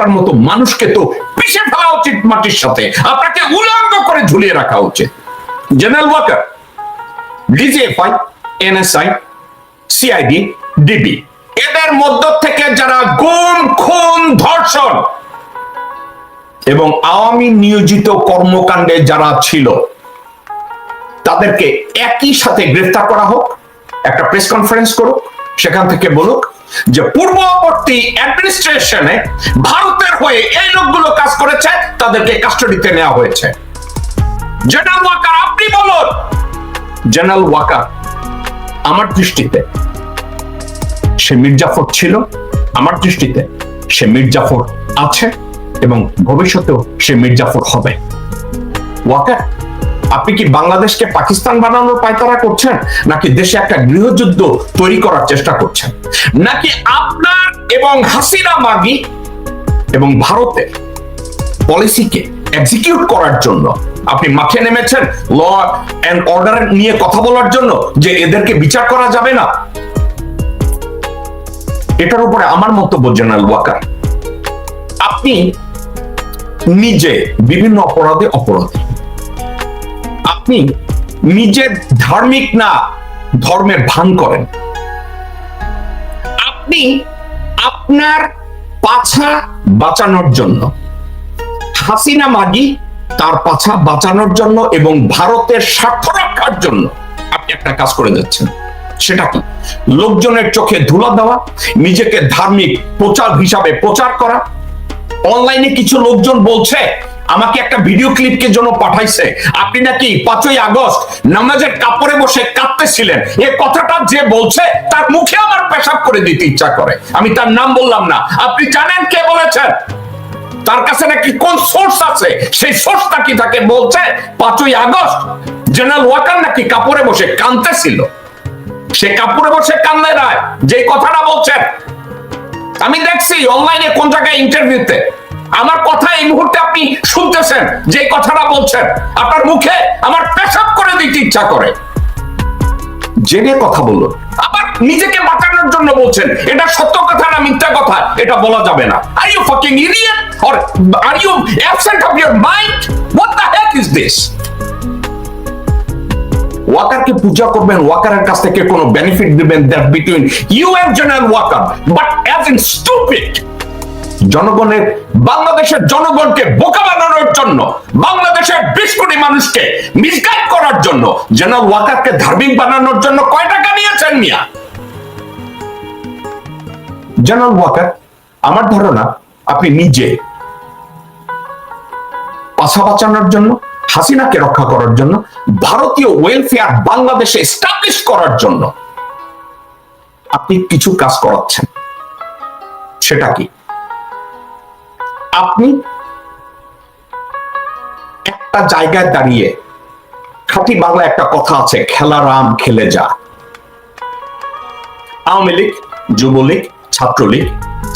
আপনার মতো মানুষকে তো পিষে ফেলা উচিত মাটির সাথে, আপনাকে উলঙ্গ করে ঝুলিয়ে রাখা উচিত। General Waker, DGFI, NSI, CID, DB, এদের মধ্য থেকে যারা গুম, খুন, ধর্ষণ এবং আওয়ামী নিয়োজিত কর্মকাণ্ডে যারা ছিল তাদেরকে একই সাথে গ্রেফতার করা হোক, একটা প্রেস কনফারেন্স করুক, সেখান থেকে বলুক যে পূর্ববর্তী অ্যাডমিনিস্ট্রেশনে ভারতের হয়ে এই লোকগুলো কাজ করেছে, তাদেরকে কাস্টডিতে নেওয়া হয়েছে। জেনারেল ওয়াকার, আপনি বলুন। জেনারেল ওয়াকার আমার দৃষ্টিতে সে মির্জাফর ছিল, আমার দৃষ্টিতে সে মির্জাফর আছে এবং ভবিষ্যতেও সে মির্জাফর হবে। ওয়াকার, আপনি কি বাংলাদেশকে পাকিস্তান বানানোর পায়তারা করছেন, নাকি দেশে একটা গৃহযুদ্ধ তৈরি করার চেষ্টা করছেন, নাকি আপনার এবং হাসিনা মাগি এবং ভারতের পলিসিকে এক্সিকিউট করার জন্য আপনি মাঠে নেমেছেন ল এন্ড অর্ডার নিয়ে কথা বলার জন্য যে এদেরকে বিচার করা যাবে না? এটার উপরে আমার মন্তব্য জেনারেল ওয়াকার, আপনি নিজে বিভিন্ন অপরাধে অপরাধী, আপনি নিজে ধার্মিক না, ধর্মের ভান করেন, আপনি আপনার পাছা বাঁচানোর জন্য, হাসিনা মাগি তার পাছা বাঁচানোর জন্য এবং ভারতের স্বার্থ রক্ষার জন্য আপনি একটা কাজ করে যাচ্ছেন। সেটা কি? লোকজনের চোখে ধুলা দেওয়া, নিজেকে ধার্মিক প্রচার হিসাবে প্রচার করা। অনলাইনে কিছু লোকজন বলছে, আমাকে একটা ভিডিও ক্লিপকে জন্য পাঠাইছে, আপনি নাকি 5ই আগস্ট নামাজের কাপড়ে বসে কাঁদতেছিলেন। এই কথাটা যে বলছে তার মুখে আমার পেশাব করে দিতে ইচ্ছা করে। আমি তার নাম বললাম না, আপনি জানেন কে বলেছেন? তার কাছে নাকি কোন সোর্স আছে, সেই সোর্সটা কি তাকে বলছে 5ই আগস্ট জেনারেল ওয়াকার নাকি কাপড়ে বসে কাঁদতেছিল? সে কাপড়ে বসে কান্দে না, যে কথাটা বলছেন আমি দেখছি অনলাইনে কোন জায়গায় ইন্টারভিউতে। আমার কথা এই মুহূর্তে আপনি শুনতেছেন, যে কথাটা বলছেন আপনার মুখে আমার পেশাব করে দিতে ইচ্ছা করে। জেনে কথা বলুন, আবার নিজেকে বাঁচানোর জন্য বলছেন। এটা সত্য কথা না মিথ্যা কথা এটা বলা যাবে না। Are you fucking idiot or are you absent of your mind? What the heck is this? ওয়াকারকে পূজা করবেন, ওয়াকারের কাছ থেকে কোনো বেনিফিট দিবেন, that between you and general Waker, but as in stupid. জনগণের, বাংলাদেশের জনগণকে বোকা বানানোর জন্য, বাংলাদেশের 20 কোটি মানুষকে মিসগাইড করার জন্য, জেনারেল ওয়াকারকে ধার্মিক বানানোর জন্য কয় টাকা নিয়েছেন মিয়া? জেনারেল ওয়াকার, আমার ধারণা আপনি নিজে পাছা বাঁচানোর জন্য, হাসিনাকে রক্ষা করার জন্য, ভারতীয় ওয়েলফেয়ার বাংলাদেশে এস্টাবলিশ করার জন্য আপনি কিছু কাজ করাচ্ছেন। সেটা কি? আপনি একটা জায়গায় দাঁড়িয়ে, খাঁটি বাংলা একটা কথা আছে, খেলা রাম খেলে যা। আওয়ামী লীগ, যুবলীগ, ছাত্রলীগ,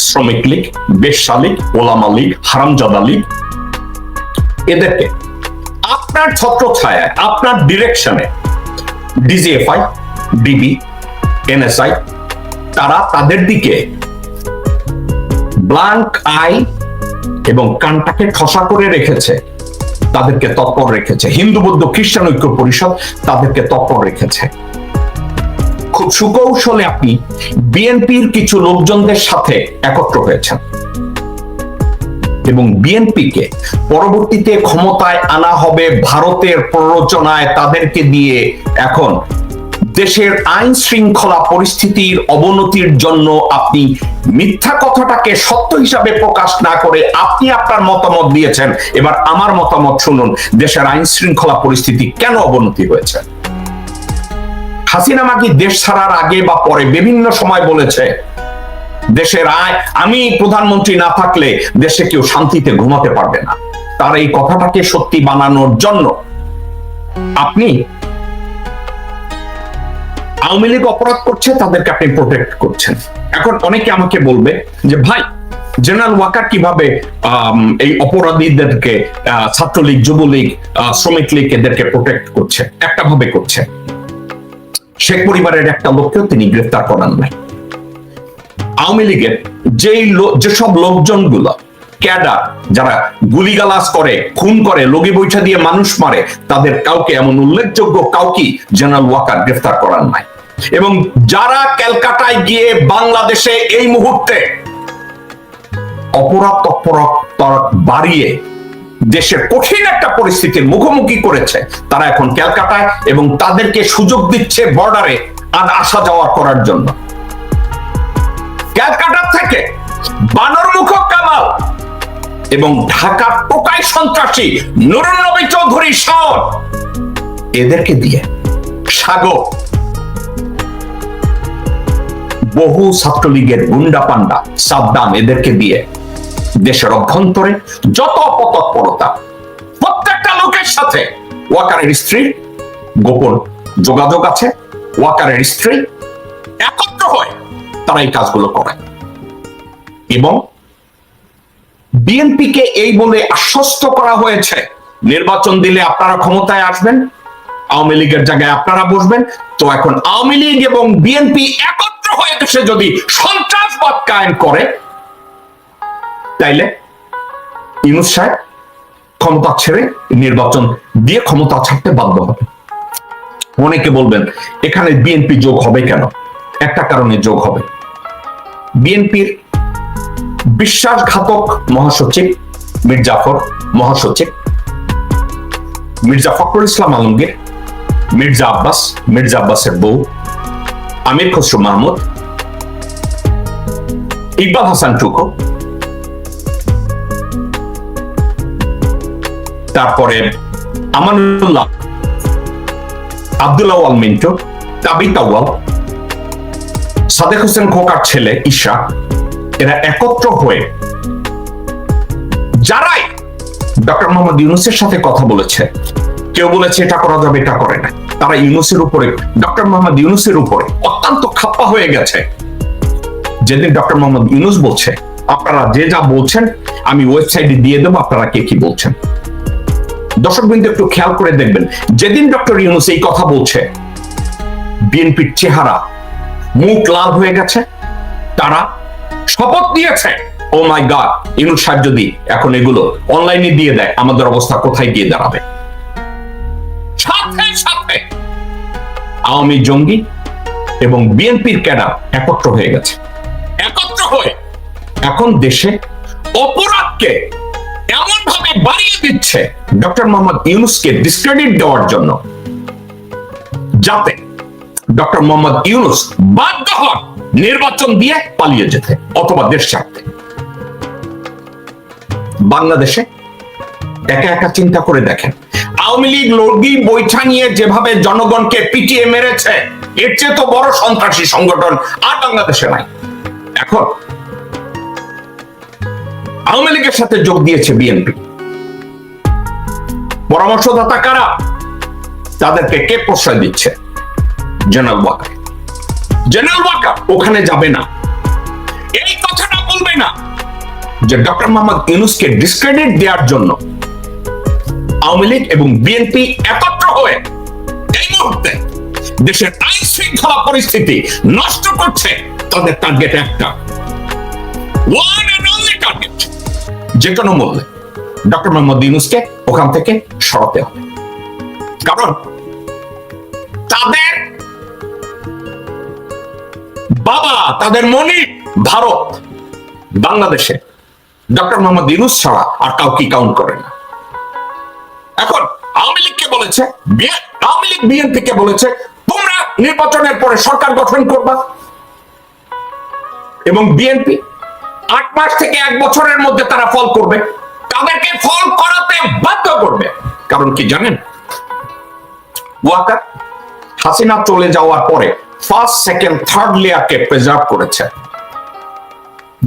শ্রমিক লীগ, বেশ্যা লীগ, ওলামা লীগ, হারামজাদা লীগ, এদেরকে আপনার ছত্রছায়ায়, আপনার ডিরেকশনে ডিজিএফআই, ডিবি, এনএসআই, তারা তাদের দিকে ব্ল্যাঙ্ক আই এবং কানটাকে ঠসা করে রেখেছে, তাদেরকে তৎপর রেখেছে। হিন্দু বৌদ্ধ খ্রিস্টান ঐক্য পরিষদ তাদেরকে তৎপর রেখেছে। খুব সুকৌশলে আপনি বিএনপির কিছু লোকজনদের সাথে একত্র হয়েছেন এবং বিএনপিকে পরবর্তীতে ক্ষমতায় আনা হবে ভারতের প্ররোচনায়। তাদেরকে দিয়ে এখন দেশের আইন শৃঙ্খলা পরিস্থিতির অবনতির জন্য আপনি মিথ্যা কথাটাকে সত্য হিসাবে প্রকাশ না করে আপনি আপনার মতামত দিয়েছেন। এবার আমার মতামত শুনুন, দেশের আইন শৃঙ্খলা পরিস্থিতি কেন অবনতি হয়েছে। হাসিনা মাগি দেশ ছাড়ার আগে বা পরে বিভিন্ন সময় বলেছে, দেশের আমি প্রধানমন্ত্রী না থাকলে দেশে কেউ শান্তিতে ঘুমাতে পারবে না। তার এই কথাটাকে সত্যি বানানোর জন্য আপনি আওয়ামী লীগ অপরাধ করছে, তাদেরকে আপনি প্রোটেক্ট করছেন। এখন অনেকে আমাকে বলবে যে ভাই, জেনারেল ওয়াকার কিভাবে এই অপরাধীদেরকে, ছাত্রলীগ, যুবলীগ, শ্রমিক লীগ এদেরকে প্রোটেক্ট করছে? একটা ভাবে করছে, শেখ পরিবারের একটা লোককেও তিনি গ্রেফতার করান নাই। আওয়ামী লীগের যেসব লোকজনগুলো ক্যাডার যারা গুলিগালাজ করে, খুন করে, লগি বৈঠা দিয়ে মানুষ মারে, তাদের কাউকে, এমন উল্লেখযোগ্য কাউকে জেনারেল ওয়াকার গ্রেফতার করার নাই। এবং যারা ক্যালকাটায় গিয়ে বাংলাদেশে এই মুহূর্তে অপরাধ তৎপরতা বাড়িয়ে দেশের কঠিন একটা পরিস্থিতির মুখোমুখি করেছে, তারা এখন ক্যালকাটায়, এবং তাদেরকে সুযোগ দিচ্ছে বর্ডারে আর আসা যাওয়া করার জন্য। ক্যালকাটা থেকে বানরমুখ কামাল এবং ঢাকার টোকাই সন্ত্রাসী নুরুন নবী চৌধুরী শাওন, এদেরকে দিয়ে সাগর, বহু ছাত্রলীগের গুন্ডা পান্ডা সাদ্দাম, এদেরকে দিয়ে দেশের অভ্যন্তরে যত অপতৎপরতা, প্রত্যেকটা লোকের সাথে ওয়াকারের স্ত্রী গোপন যোগাযোগ আছে, ওয়াকারের স্ত্রী একত্র হয় তারা এই কাজগুলো করে। এবং বিএনপিকে এই বলে আশ্বস্ত করা হয়েছে, নির্বাচন দিলে আপনারা ক্ষমতায় আসবেন, আওয়ামী লীগের জায়গায় আপনারা বসবেন। তো এখন আওয়ামী লীগ এবং বিএনপি একত্র হয়ে দেশে যদি সন্ত্রাসবাদ কায়েম করে, তাইলে ইউনূস সাহেব ক্ষমতা ছেড়ে নির্বাচন দিয়ে ক্ষমতা ছাড়তে বাধ্য হবে। অনেকে বলবেন এখানে বিএনপি যোগ হবে কেন? একটা কারণে যোগ হবে। বিএনপির বিশ্বাসঘাতক মহাসচিব মির্জাফর, মহাসচিব মির্জা ফখরুল ইসলাম আলমগীর, মির্জা আব্বাস, মির্জা আব্বাসের বউ আমির খসরু মাহমুদ, ইকবাল হাসান টুকু, তারপরে আমানুল্লাহ, আব্দুল্লাহ আল মিন্টু, তাবিত আউয়াল, সাদেক হোসেন খোকার ছেলে ঈশা, এরা একত্র হয়ে যারাই ডক্টর মোহাম্মদ ইউনূসের সাথে কথা বলেছে, কেউ বলেছে এটা করা যাবে, এটা করে না, তারা ইউনূসের উপরে, ডক্টর মোহাম্মদ ইউনূসের উপরে অত্যন্ত খাপ্পা হয়ে গেছে। যেদিন ডক্টর মোহাম্মদ ইউনূস বলছে আপনারা যে যা বলছেন আমি ওয়েবসাইটে দিয়ে দেবো, আপনারা কে কি বলছেন। দর্শক বিন্দু একটু খেয়াল করে দেখবেন, যেদিন ডক্টর ইউনূস এই কথা বলছে বিএনপির চেহারা মুখ লাল হয়ে গেছে, তারা শপথ দিয়েছে ও মাই গড, ইউনূস সাহেব যদি এখন এগুলো অনলাইনে দিয়ে দেয় আমাদের অবস্থা কোথায় গিয়ে দাঁড়াবে। সাথে সাথে আওয়ামী জঙ্গি এবং বিএনপির ক্যাডার একত্র হয়ে গেছে, একত্র হয়ে এখন দেশে অপরাধকে এমন ভাবে বাড়িয়ে দিচ্ছে ডক্টর মোহাম্মদ ইউনূসকে ডিসক্রেডিট দেওয়ার জন্য, যাতে ডক্টর মোহাম্মদ ইউনূস বাধ্য হন নির্বাচন দিয়ে পালিয়ে যেতে অথবা দেশ ছাড়তে। বাংলাদেশে একা একা চিন্তা করে দেখেন, আওয়ামী লীগ লগি বৈঠা নিয়ে যেভাবে জনগণকে পিটিয়ে মেরেছে, এর চেয়ে তো বড় সন্ত্রাসী সংগঠন আর বাংলাদেশে নাই। এখন আওয়ামী লীগের সাথে যোগ দিয়েছে বিএনপি। পরামর্শদাতা কারা? তাদেরকে কে প্রশ্রয় দিচ্ছে? জেনারেল ওয়াকার। জেনারেল ওয়াকার ওখানে যাবে না, এই কথাটা বলবে না যে ডক্টর মোহাম্মদ ইউনূসকে ডিসক্রেডিট দেওয়ার জন্য আওয়ামী লীগ এবং বিএনপি একত্র হয়ে এই মুহূর্তে দেশের আইন শৃঙ্খলা পরিস্থিতি নষ্ট করছে। তাদের টার্গেট একটা, ওয়ান এন্ড অনলি টার্গেট, যে কোনো মূল্যে ডক্টর মোহাম্মদ ইউনূসকে ওখান থেকে সরাতে হবে। কারণ তাদের বাবা, তাদের মনি ভারত, বাংলাদেশে ডক্টর মোহাম্মদ ইউনূস ছাড়া আর কাউকে কাউন্ট করে না। এখন আওয়ামী লীগকে বলেছে, আওয়ামী লীগ বিএনপিকে বলেছে তোমরা নির্বাচনের পরে সরকার গঠন করবা, এবং বিএনপি 8 মাস থেকে 1 বছরের মধ্যে তারা ফল করবে, তাদেরকে ফল করাতে বাধ্য করবে। কারণ কি জানেন, ওয়াকার হাসিনা চলে যাওয়ার পরে ফার্স্ট, সেকেন্ড, থার্ড লেয়ারকে প্রিজার্ভ করেছে।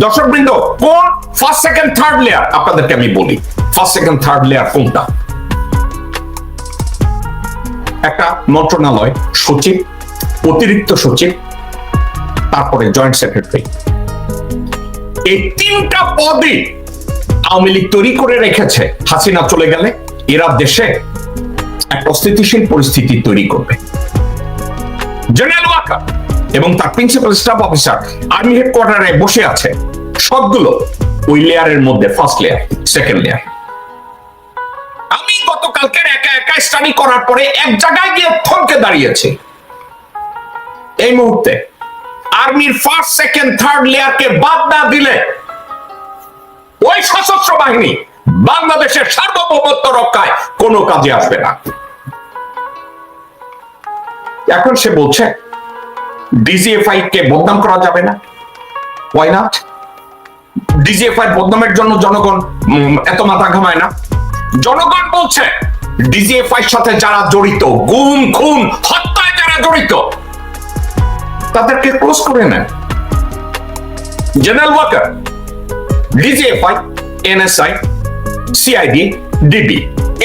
দর্শক বৃন্দ, কোন ফার্স্ট, সেকেন্ড, থার্ড লেয়ার আপনাদেরকে আমি বলি। ফার্স্ট, সেকেন্ড, থার্ড লেয়ার কোনটা? একটা মন্ত্রণালয়, সচিব, অতিরিক্ত সচিব, তারপরে জয়েন্ট সেক্রেটারি। এই 3টা পদই আওয়ামী লীগ তৈরি করে রেখেছে। হাসিনা চলে গেলে এরা দেশে এক অস্থিতিশীল পরিস্থিতি তৈরি করবে। জেনারেল ওয়াকার এবং তার প্রিন্সিপাল স্টাফ অফিসার আর্মি হেডকোয়ার্টারে বসে আছে, সবগুলো ওই লেয়ারের মধ্যে ফার্স্ট লেয়ার, সেকেন্ড লেয়ার। আমি গতকালকের একা একা স্টাডি করার পরে এক জায়গায় গিয়ে থমকে দাঁড়িয়েছি। এই মুহূর্তে আর্মির ফার্স্ট, সেকেন্ড, থার্ড লেয়ারকে বাদ না দিলে ওই সশস্ত্র বাহিনী বাংলাদেশের সার্বভৌমত্ব রক্ষায় কোনো কাজে আসবে না। এখন সে বলছে ডিজিএফআই কে বদনাম করা যাবে না। Why not? ডিজিএফআই বদনামের জন্য জনগণ এত মাথা ঘামায় না। জনগণ বলছে ডিজিএফআই সাথে যারা জড়িত, গুম খুন হত্যায় যারা জড়িত, তাদেরকে ক্লোজ করে নেন। General Waker, DGFI, NSI, CID, DB,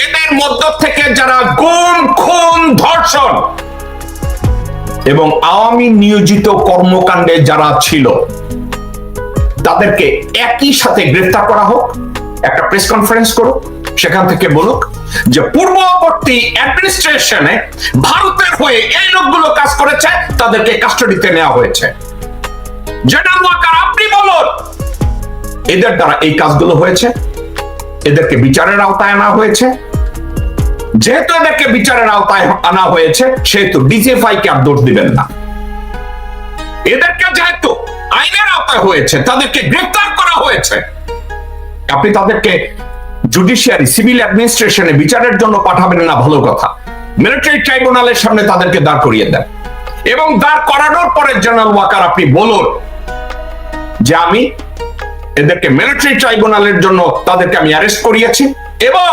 এদের মধ্য থেকে যারা গুম খুন ধর্ষণ এবং আওয়ামী নিয়োজিত কর্মকাণ্ডে যারা ছিল তাদেরকে একই সাথে গ্রেফতার করা হোক, একটা প্রেস কনফারেন্স করুক, সেখান থেকে বলুক যে পূর্ববর্তী অ্যাডমিনিস্ট্রেশনে ভারতের হয়ে এই লোকগুলো কাজ করেছে, তাদেরকে কাস্টডিতে নেওয়া হয়েছে। জেনারেল ওয়াকার, আপনি বলুন এদের দ্বারা এই কাজগুলো হয়েছে, এদেরকে বিচারের আওতায় আনা হয়েছে। যেহেতু এদেরকে বিচারের আওতায় আনা হয়েছে সেহেতু ডিজিএফআই কে আর দোষ দিবেন না। এদেরকে যেহেতু আইনের আওতায় হয়েছে, তাদেরকে গ্রেফতার করা হয়েছে, আপনি তাদেরকে জুডিশিয়ারি, সিভিল অ্যাডমিনিস্ট্রেশনে বিচারের জন্য পাঠাবেন না, ভালো কথা। মিলিটারি ট্রাইব্যুনালের সামনে তাদেরকে দাঁড় করিয়ে দেন এবং দাঁড় করানোর পরে জেনারেল ওয়াকার আপনি বলুন যে আমি এদেরকে মিলিটারি ট্রাইব্যুনালের জন্য তাদেরকে আমি অ্যারেস্ট করিয়েছি এবং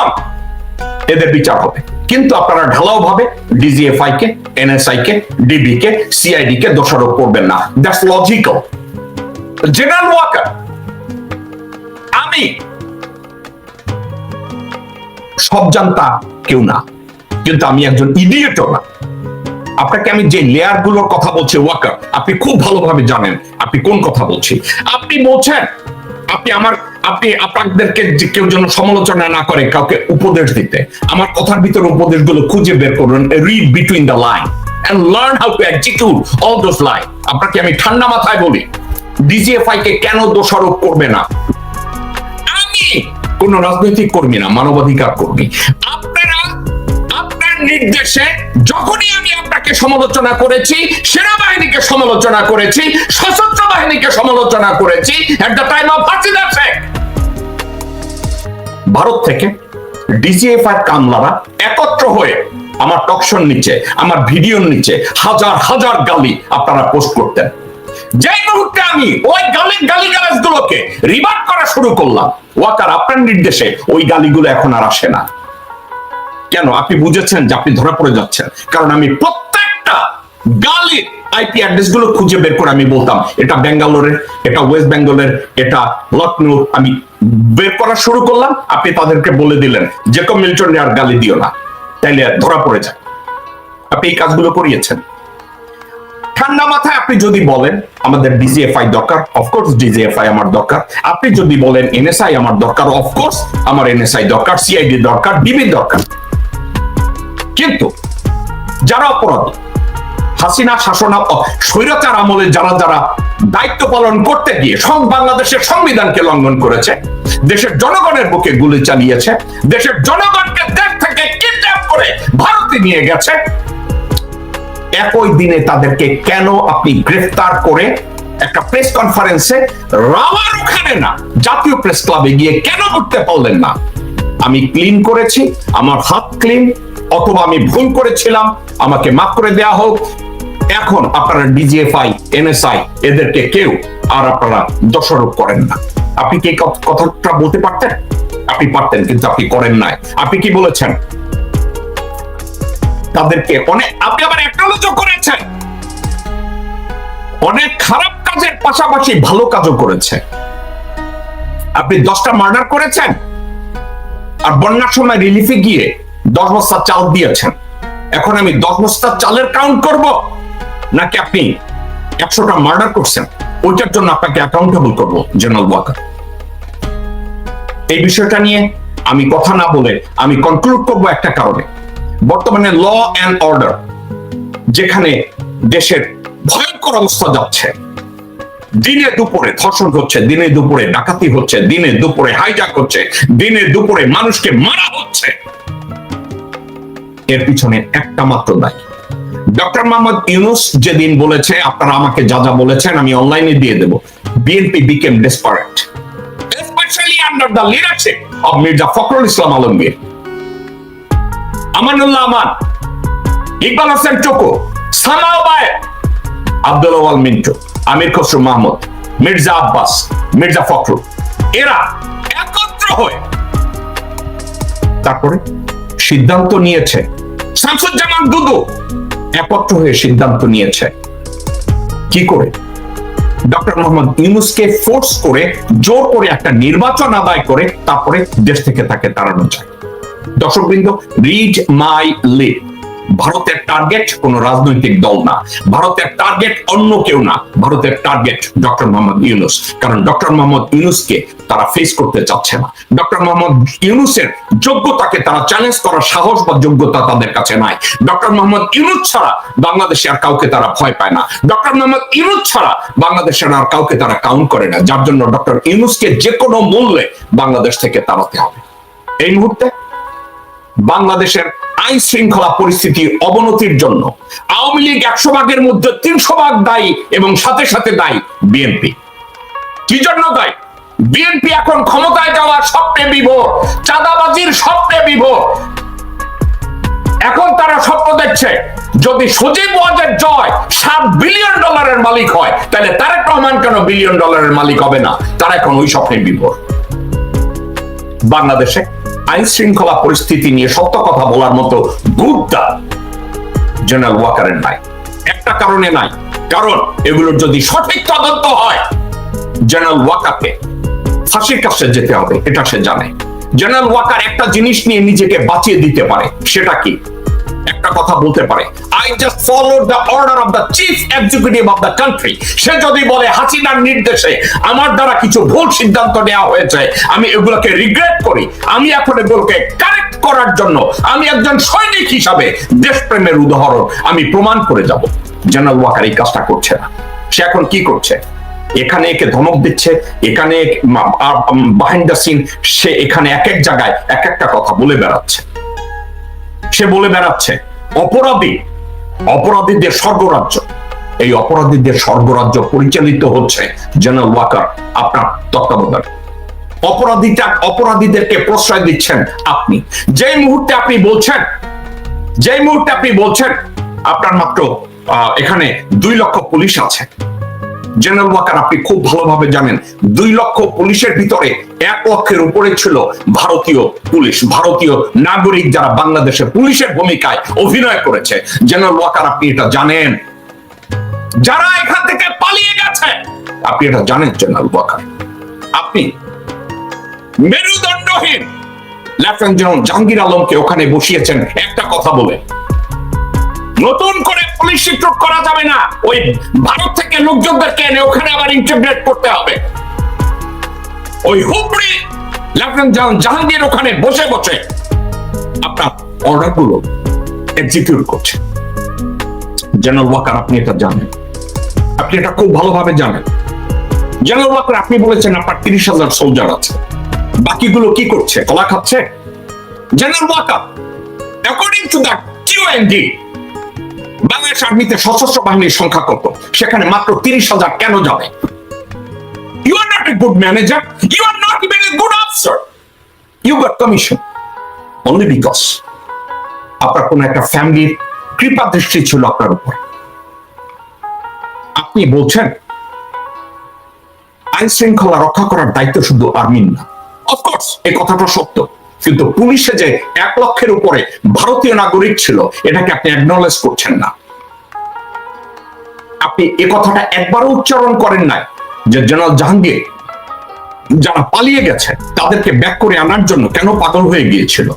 এদের বিচার হবে। কিন্তু আপনারা ঢালাও ভাবে ডিজিএফআই কে, এনএসআই কে, ডিবি কে, সিআইডি কে দোষারোপ করবেন না। That's logical. জেনারেল ওয়াকার, আমি সব জানতা কেউ না, কিন্তু আমি একজন ইডিয়েটও না। আপনাকে আমি যে লেয়ার গুলোর কথা বলছি ওয়াকার, আপনি খুব ভালোভাবে জানেন আপনি কোন কথা বলছি। আপনি বলছেন আপনি আপনাদেরকে কেউ যেন সমালোচনা না করে, কাউকে উপদেশ দিতে। আমার কথার ভিতরে উপদেশগুলো খুঁজে বের করুন, read between the line and learn how to execute all those line. আপনাকে আমি ঠান্ডা মাথায় বলি, ডিজিএফআই কে কেন দোষারোপ করবে না? আমি কোন রাজনৈতিক কর্মী না, মানবাধিকার কর্মী। আপনার নির্দেশে যখনই আমি আপনাকে সমালোচনা করেছি, সেনাবাহিনীকে সমালোচনা করেছি, সশস্ত্র বাহিনীকে সমালোচনা করেছি, at the time of Hasina Sheikh, Bharat থেকে ডিজিএফআই কামলারা একত্র হয়ে আমার টকশোর নিচে, আমার ভিডিওর নিচে হাজার হাজার গালি আপনারা পোস্ট করতেন। যেই মুহূর্তে আমি ওই গালিগালাজ গুলোকে রিভার্ট করা শুরু করলাম, ওয়াকার আপনার নির্দেশে ওই গালিগুলো এখন আর আসে না। কেন? আপনি বুঝেছেন যে আপনি ধরা পড়ে যাচ্ছেন। কারণ আমি প্রত্যেকটা গালির আইপি অ্যাড্রেস গুলো খুঁজে বের করে আমি বলতাম এটা ব্যাঙ্গালোরের, এটা ওয়েস্ট বেঙ্গলের, এটা লখনৌ। আমি বের করা শুরু করলাম, আপনি তাদেরকে বলে দিলেন যে কেউ মিল্টন আর গালি দিও না, তাইলে ধরা পড়ে যায়। আপনি এই কাজগুলো করিয়েছেন। ঠান্ডা মাথায় আপনি যদি বলেন আমাদের ডিজিএফআই দরকার, অফকোর্স ডিজিএফআই আমার দরকার। আপনি যদি বলেন এনএসআই আমার দরকার, অফকোর্স আমার এনএসআই দরকার, সিআইডি দরকার, ডিবি দরকার। কিন্তু যারা অপরাধী, হাসিনা শাসন স্বৈরাচার আমলে যারা যারা দায়িত্ব পালন করতে গিয়ে বাংলাদেশের সংবিধানকে লঙ্ঘন করেছে, দেশের জনগণের বুকে গুলি চালিয়েছে, দেশের জনগণকে দেশ থেকে কিডন্যাপ করে ভারতে নিয়ে গেছে, একই দিনে তাদেরকে কেন আপনি গ্রেফতার করে একটা প্রেস কনফারেন্সে রাওয়ার ওখানে না, জাতীয় প্রেস ক্লাবে গিয়ে কেন করতে পারলেন না? আমি ক্লিন করেছি, আমার হাত ক্লিন, অথবা আমি ভুল করেছিলাম, আমাকে মাফ করে দেয়া হোক। এখন আপনারা ডিজিএফআই, এনএসআই এদেরকে কেউ আর আপনারা দোষারোপ করেন না। আপনি কি কথাটা বলতে পারতেন? আপনি পারতেন, কিন্তু আপনি করেন নাই। আপনি কি বলেছেন? তাদেরকে আপনি আবার অ্যাকনলেজও করেছেন, অনেক খারাপ কাজের পাশাপাশি ভালো কাজও করেছে। আপনি 10টা মার্ডার করেছেন আর বন্যার সময় রিলিফে গিয়ে 10 বস্তা চাল দিয়েছেন। এখন আমি 10 বস্তা চালের কাউন্ট করব, নাকি আপনি 100টা মার্ডার করছেন ওইটার জন্য আপনাকে অ্যাকাউন্টেবল করব? জেনারেল ওয়াকার, এই বিষয়টা নিয়ে আমি কথা না বলে আমি কনক্লুড করব একটা কারণে। বর্তমানে ল অ্যান্ড অর্ডার যেখানে দেশের ভয়ঙ্কর অবস্থা যাচ্ছে, দিনে দুপুরে ধর্ষণ হচ্ছে, দিনে দুপুরে ডাকাতি হচ্ছে, দিনে দুপুরে হাইজ্যাক হচ্ছে, দিনে দুপুরে মানুষকে মারা হচ্ছে। এর পিছনে একটা মাত্র দায়ী ডক্টর মোহাম্মদ ইউনূস যেদিন বলেছে আপনারা আমাকে যা যা বলেছেন আমি অনলাইনে দিয়ে দেব, BNP became desperate, especially under the leadership of Mirza Fakhrul Islam Alamgir, Amanullah Aman, Iqbal Hossain চকো, সানাউ বায়ে, আব্দুল ওয়াল মিন্টু, আমির খসরু মাহমুদ, মির্জা আব্বাস, মির্জা ফখরুল, এরা একত্র হয়ে তারপরে সিদ্ধান্ত নিয়েছে, শামসুজ্জামান দুদু একত্র হয়ে সিদ্ধান্ত নিয়েছে কি করে ডক্টর মোহাম্মদ ইউনূসকে ফোর্স করে জোর করে একটা নির্বাচন আদায় করে তারপরে দেশ থেকে তাকে তাড়ানো যায়। দর্শকবৃন্দ, রিড মাই লিপ। ভারতের টার্গেট কোন রাজনৈতিক দল না, ভারতের টার্গেট অন্য কেউ না, ভারতের টার্গেট ডক্টর মোহাম্মদ ইউনূস। কারণ ডক্টর মোহাম্মদ ইউনূসকে তারা ফেস করতে চাচ্ছে না, ডক্টর মোহাম্মদ ইউনূসের যোগ্যতাকে তারা চ্যালেঞ্জ করার সাহস বা যোগ্যতা তাদের কাছে নাই। ডক্টর মোহাম্মদ ইউনূস ছাড়া বাংলাদেশে আর কাউকে তারা ভয় পায় না, ডক্টর মোহাম্মদ ইউনূস ছাড়া বাংলাদেশের আর কাউকে তারা কাউন্ট করে না, যার জন্য ডক্টর ইউনূসকে যে কোনো মূল্যে বাংলাদেশ থেকে তাড়াতে হবে। এই মুহূর্তে বাংলাদেশের আইন শৃঙ্খলা পরিস্থিতির অবনতির জন্য আওয়ামী লীগ 100 ভাগের মধ্যে 300 ভাগ দায়ী এবং সাথে সাথে দায়ী বিএনপি। কি জন্য দায়ী? বিএনপি এখন ক্ষমতায় যাওয়ার স্বপ্নে বিভোর, চাঁদাবাজির স্বপ্নে বিভোর। এখন তারা স্বপ্ন দেখছে যদি সজীব ওয়াজেদ জয় $7 বিলিয়ন মালিক হয় তাহলে তারেক রহমান কেন $1 বিলিয়ন মালিক হবে না? তারা এখন ওই স্বপ্নে বিভোর। বাংলাদেশে আইন শৃঙ্খলা পরিস্থিতি নিয়ে সত্য কথা বলার মতো গুরুত্ব জেনারেল ওয়াকারের নাই। একটা কারণে নাই, কারণ এগুলোর যদি সঠিক তদন্ত হয় জেনারেল ওয়াকারকে ফাঁসির কাছে যেতে হবে, এটা সে জানে। জেনারেল ওয়াকার একটা জিনিস নিয়ে নিজেকে বাঁচিয়ে দিতে পারে, সেটা কি? একটা কথা বলতে পারে, I just followed the order of the chief executive of the country. সে যদি বলে হাসিনার নির্দেশে আমার দ্বারা কিছু ভুল সিদ্ধান্ত নেওয়া হয়েছে, আমি এগুলোকে রিগ্রেট করি, আমি এখন এগুলোকে কারেক্ট করার জন্য আমি একজন সৈনিক হিসাবে দেশপ্রেমের উদাহরণ আমি প্রমাণ করে যাব। জেনারেল ওয়াকার এই কাজটা করছে না। সে এখন কি করছে? এখানে একে ধমক দিচ্ছে, এখানে বিহাইন্ড দ্য সিন সে এখানে এক এক জায়গায় এক একটা কথা বলে বেড়াচ্ছে। সে বলে বেড়াচ্ছে অপরাধীদের স্বর্গরাজ্য। এই অপরাধীদের স্বর্গরাজ্য পরিচালিত হচ্ছে জেনারেল ওয়াকার আপনার তত্ত্বাবধানে। অপরাধীদেরকে প্রশ্রয় দিচ্ছেন আপনি। যেই মুহূর্তে আপনি বলছেন আপনার মাত্র এখানে 2 লক্ষ পুলিশ আছে। জেনারেল ওয়াকার আপনি খুব ভালোভাবে জানেন 2 লক্ষ পুলিশের ভিতরে 1 লক্ষের উপরে ছিল ভারতীয় পুলিশ, ভারতীয় নাগরিক যারা বাংলাদেশের পুলিশের ভূমিকায় অভিনয় করেছে। জেনারেল ওয়াকার আপনি এটা জানেন, যারা এখান থেকে পালিয়ে গেছে আপনি এটা জানেন। জেনারেল ওয়াকার আপনি মেরুদণ্ডহীন লেফটেন্যান্ট জেনারেল জাহাঙ্গীর আলমকে ওখানে বসিয়েছেন একটা কথা বলে। নতুন করে পুলিশ রিক্রুট করা যাবে না, ওই ভারত থেকে লোকজনদেরকে এনে ওখানে আবার ইন্টিগ্রেট করতে হবে। ওই হুবড়ি লেফটেন্যান্ট জেনারেল জাহাঙ্গীর ওখানে বসে বসে আপনার অর্ডারগুলো এক্সিকিউট করছে। জেনারেল ওয়াকার আপনি এটা জানেন, আপনি এটা খুব ভালোভাবে জানেন। জেনারেল ওয়াকার আপনি বলেছেন আপনার 30,000 সোলজার আছে, বাকিগুলো কি করছে? কলা খাচ্ছে। General Waker according to the QND Bangladesh আর্মিতে সশস্ত্র বাহিনীর সংখ্যা কত? সেখানে মাত্র 30,000 কেন যাবে? You are not a good manager. You are not even a good officer. You got commission only because আপনার কোন একটা ফ্যামিলির কৃপা দৃষ্টি ছিল আপনার উপর। আপনি বলছেন আইন শৃঙ্খলা রক্ষা করার দায়িত্ব শুধু আর্মির না। অফকোর্স এই কথাটা সত্য, কিন্তু পুলিশে যে 1 লক্ষের উপরে ভারতীয় নাগরিক ছিল এটাকে আপনি অ্যাকনলেজ করছেন না। আপনি এই কথাটা একবারও উচ্চারণ করেন নাই যে জেনারেল জাহাঙ্গীর যারা পালিয়ে গেছে তাদেরকে ব্যাক করে আনার জন্য কেন পাগল হয়ে গিয়েছিল,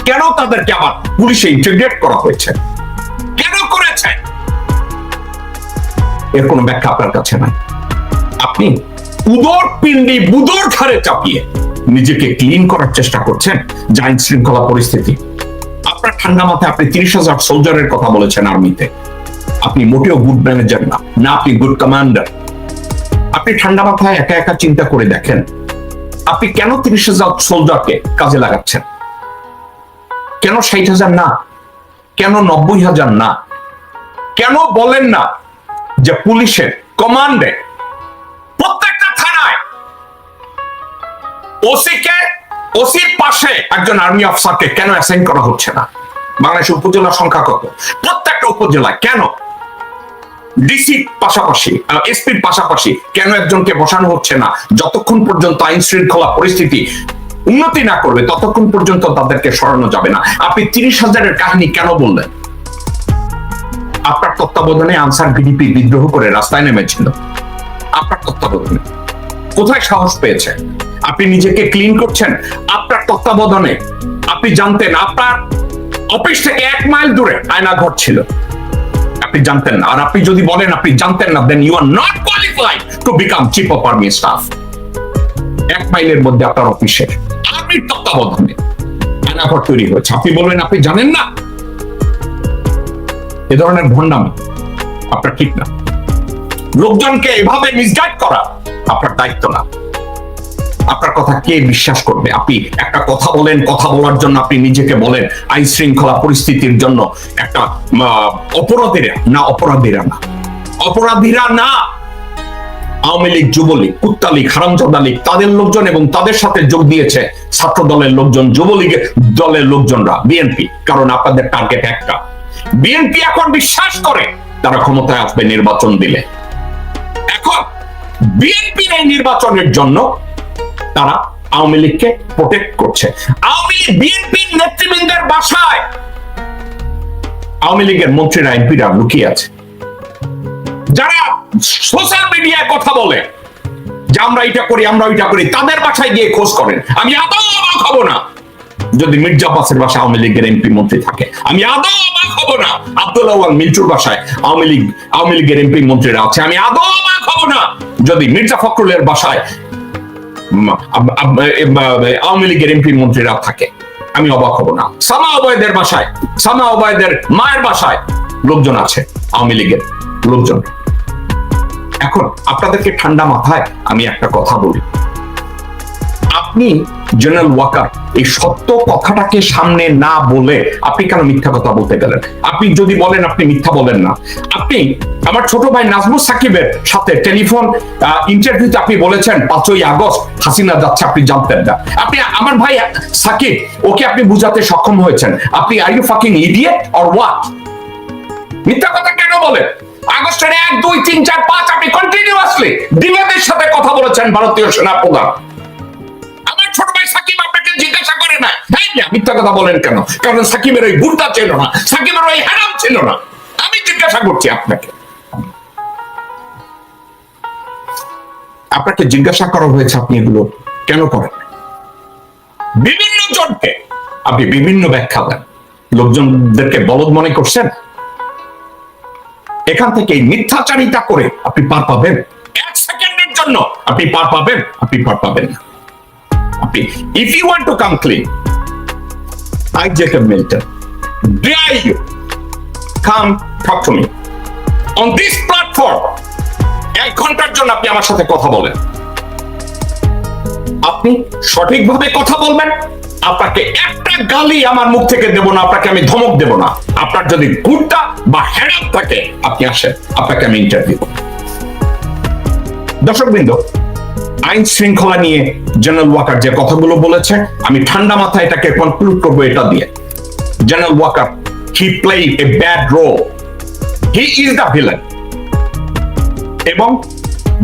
কেন তাদেরকে আবার পুলিশে ইন্টিগ্রেট করা হয়েছে, কেন করেছে, এর কোনো ব্যাখ্যা আপনার কাছে নাই। আপনি উদর পিণ্ডি বুদর ঘাড়ে চাপিয়ে নিজেকে ক্লিন করার চেষ্টা করছেন যে আইন শৃঙ্খলা পরিস্থিতি। আপনার ঠান্ডা মাথায় আপনি 30,000 সোলজারের কথা বলেছেন আর্মিতে। আপনি মোটেও গুড ম্যানেজার না, না আপনি গুড কমান্ডার। আপনি ঠান্ডা মাথায় একা একা চিন্তা করে দেখেন, আপনি কেন 30,000 সোলজারকে কাজে লাগাচ্ছেন? কেন 60,000 না? কেন 90,000 না? কেন বলেন না যে পুলিশের কমান্ডে প্রত্যেকটা থানায় ওসির পাশে একজন আর্মি অফিসারকে কেন অ্যাসাইন করা হচ্ছে না? বাংলাদেশের উপজেলার সংখ্যা কত? প্রত্যেকটা উপজেলায় কেন ডিসির পাশাপাশি এসপির পাশাপাশি কেন একজনকে বসানো হচ্ছে না? যতক্ষণ পর্যন্ত আইন শৃঙ্খলা পরিস্থিতি উন্নতি না করবে ততক্ষণ পর্যন্ত তাদেরকে সরানো যাবে না। আপনি 30,000-এর কাহিনী কেন বললেন? আপনার তত্ত্বাবধানে আনসার ভিডিপি বিদ্রোহ করে রাস্তায় নেমেছিল। আপনার তত্ত্বাবধানে কোথায় সাহস পেয়েছে? আপনি নিজেকে ক্লিন করছেন আপনার তত্ত্বাবধানে। আপনি জানতেন আপনার অফিস থেকে 1 মাইল দূরে আয়নাঘর ছিল, আপনি জানতেন না। আর আপনি যদি বলেন আপনি জানতেন না, then you are not qualified to become chief of army staff. 1 মাইলের মধ্যে আপনার অফিসের আর্মির তত্ত্বাবধানে আয়নাঘর তৈরি হয়েছে, আপনি বলবেন আপনি জানেন না? এ ধরনের ভণ্ডামি আপনার ঠিক না। লোকজনকে এভাবে মিসগাইড করা আপনার দায়িত্ব না। আপনার কথা কে বিশ্বাস করবে? আপনি একটা কথা বলেন, কথা বলার জন্য আপনি নিজেকে বলেন আইন শৃঙ্খলা পরিস্থিতির জন্য একটা অপরাধীরা না। আওয়ামী লীগ, যুবলীগ, কুত্তা লীগ, হারামজাদা লীগ, তাদের লোকজন এবং তাদের সাথে যোগ দিয়েছে ছাত্র দলের লোকজন, যুবলীগের দলের লোকজনরা, বিএনপি। কারণ আপনাদের টার্গেট একটা। বিএনপি এখন বিশ্বাস করে তারা ক্ষমতায় আসবে নির্বাচন দিলে। এখন বিএনপির এই নির্বাচনের জন্য তারা আওয়ামী লীগকে প্রোটেক্ট করছে। আওয়ামী লীগ বিএনপির নেতৃবৃন্দের বাসায় আওয়ামী লীগের মন্ত্রীরা, এমপিরা লুকিয়ে আছে। যারা সোশ্যাল মিডিয়ায় কথা বলে যে আমরা এটা করি, আমরা ওইটা করি, তাদের বাসায় গিয়ে খোঁজ করেন। আমি আদৌ অবাক হব না যদি মির্জা আব্বাসের বাসায় আওয়ামী লীগের এমপি মন্ত্রী থাকে। আমি আদৌ অবাক হব না আব্দুল আওয়াল মিন্টুর বাসায় আওয়ামী লীগের এমপি মন্ত্রীরা আছে। আমি আদৌ অবাক হব না যদি মির্জা ফখরুলের বাসায় আওয়ামী লীগের এমপি মন্ত্রীরা থাকে। আমি অবাক হব না। সামা ওবায়দের বাসায়, সামা ওবায়দের মায়ের বাসায় লোকজন আছে, আওয়ামী লীগের লোকজন। এখন আপনাদেরকে ঠান্ডা মাথায় আমি একটা কথা বলি, আপনি জেনারেল ওয়াকার এই সত্য কথাটাকে সামনে না বলে আপনি কেন মিথ্যা কথা বলতে গেলেন? আপনি যদি বলেন আপনি মিথ্যা বলেন না। আপনি আমার ছোট ভাই নাজমুস সাকিবের সাথে টেলিফোন ইন্টারভিউতে আপনি বলেছেন 5ই আগস্ট হাসিনা যাচ্ছে, আপনি জানতেন না। আপনি আমার ভাই সাকিব, ওকে আপনি বুঝাতে সক্ষম হয়েছেন। আপনি আর you fucking idiot or what? মিথ্যা কথা কেন বলেন? আগস্টের 1, 2, 3, 4, 5 আপনি কন্টিনিউয়াসলি দ্বিবেদের সাথে কথা বলেছেন ভারতীয় সেনা প্রধান। আমার ছোট ভাই সাকিব আপনাকে জিজ্ঞাসা করে না মিথ্যা কথা বলেন কেন? কারণ সাকিবের ওই বুড়টা ছিল না, সাকিবের ওই হ্যারাম ছিল না। আমি জিজ্ঞাসা করছি আপনাকে জিজ্ঞাসা করা হয়েছে আপনি এগুলো কেন করেন? বিভিন্ন জনকে আপনি বিভিন্ন ব্যাখ্যা দেন, লোকজনদেরকে বলদ মনে করছেন। এখান থেকে মিথ্যাচারিতা করে আপনি পার পাবেন? 1 সেকেন্ডের জন্য আপনি পার পাবেন? আপনি পার পাবেন না। আপনি if you want to come clean, I Jacob Milton dare you come talk to me on this platform। 1 ঘন্টার জন্য আপনি আমার সাথে কথা বলেন। আপনি সঠিকভাবে কথা বলবেন, আপনাকে একটা গালি আমার মুখ থেকে দেব না, আপনাকে আমি ধমক দেব না। আপনার যদি গুড্ডা বা হেডাপ থাকে আপনি আসেন, আপনাকে আমি ইন্টারভিউ। দর্শকবৃন্দ, আইন শৃঙ্খলা নিয়ে জেনারেল ওয়াকার যে কথাগুলো বলেছে, আমি ঠান্ডা মাথায় এটাকে কনক্লুড করবো এটা দিয়ে। General Waker, he played a bad role, he is the villain. এবং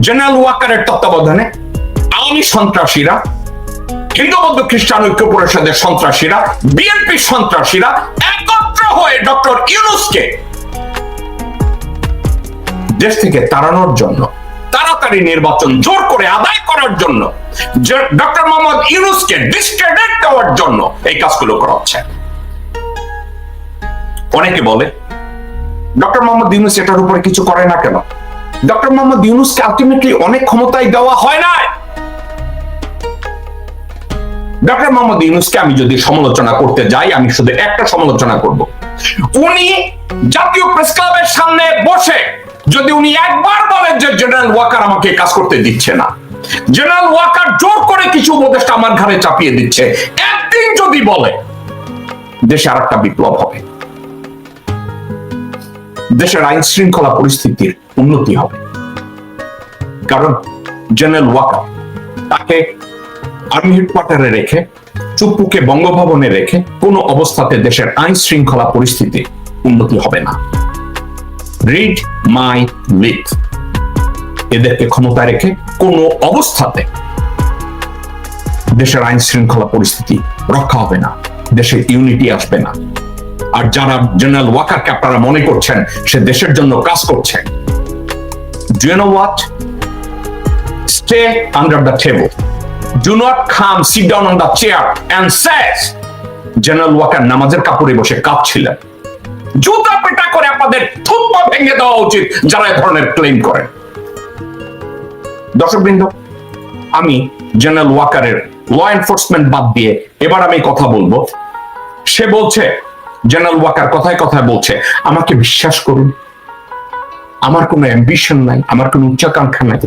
জেনারেল ওয়াকারের তত্ত্বাবধানে আওয়ামী সন্ত্রাসীরা, হিন্দু বৌদ্ধ খ্রিস্টান ঐক্য পরিষদের সন্ত্রাসীরা, বিএনপি সন্ত্রাসীরা একত্র হয়ে ডক্টর ইউনূসকে দেশ থেকে তাড়ানোর জন্য, তাড়াতাড়ি নির্বাচন জোর করে আদায় করার জন্য, ডক্টর মোহাম্মদ ইউনূসকে ডিসক্রেডিট দেওয়ার জন্য এই কাজগুলো করা হচ্ছে। অনেকে বলে ডক্টর মোহাম্মদ ইউনূস এটার উপরে কিছু করে না কেন? ডক্টর মোহাম্মদ ইউনূসকে আলটিমেটলি অনেক ক্ষমতায় দেওয়া হয় না। ডক্টর মোহাম্মদ ইউনূসকে আমি যদি সমালোচনা করতে যাই, আমি শুধু একটা সমালোচনা করব। উনি জাতীয় প্রেস ক্লাবের সামনে বসে যদি উনি একবার বলেন যে জেনারেল ওয়াকার আমাকে কাজ করতে দিচ্ছে না, জেনারেল ওয়াকার জোর করে কিছু উপদেষ্টা আমার ঘাড়ে চাপিয়ে দিচ্ছে, একদিন যদি বলে, দেশে আর একটা বিপ্লব হবে, দেশের আইন শৃঙ্খলা পরিস্থিতির উন্নতি হবে। কারণ জেনারেল ওয়াকার, তাকে আর্মি হেডকোয়ার্টারে রেখে, চুপ্পুকে বঙ্গভবনে রেখে কোনো অবস্থাতে দেশের আইন শৃঙ্খলা পরিস্থিতি উন্নতি হবে না। রিড মাই লিপ, এদেরকে ক্ষমতায় রেখে কোনো অবস্থাতে দেশের আইন শৃঙ্খলা পরিস্থিতি রক্ষা হবে না, দেশের ইউনিটি আসবে না। আর যারা জেনারেল ওয়াকারকে আপনারা মনে করছেন সে দেশের জন্য কাজ করছে, do you know what? Stay under the table, do not come sit down on the chair and says General Walker নামাজের কাপড়ে বসে কাঁপছিলেন। জুতা পেটা করে আপনাদের থুতপা ভেঙে দেওয়া উচিত যারা এই ধরনের ক্লেম করেন। দর্শকবৃন্দ, আমি জেনারেল ওয়াকারের ল এনফোর্সমেন্ট বাদ দিয়ে এবার আমি কথা বলবো। সে বলছে, জেনারেল ওয়াকার কথায় কথায় বলছে, আমাকে বিশ্বাস করুন, আমার কোনো অ্যাম্বিশন নাই, আমার কোনো উচ্চাকাঙ্ক্ষা নাই,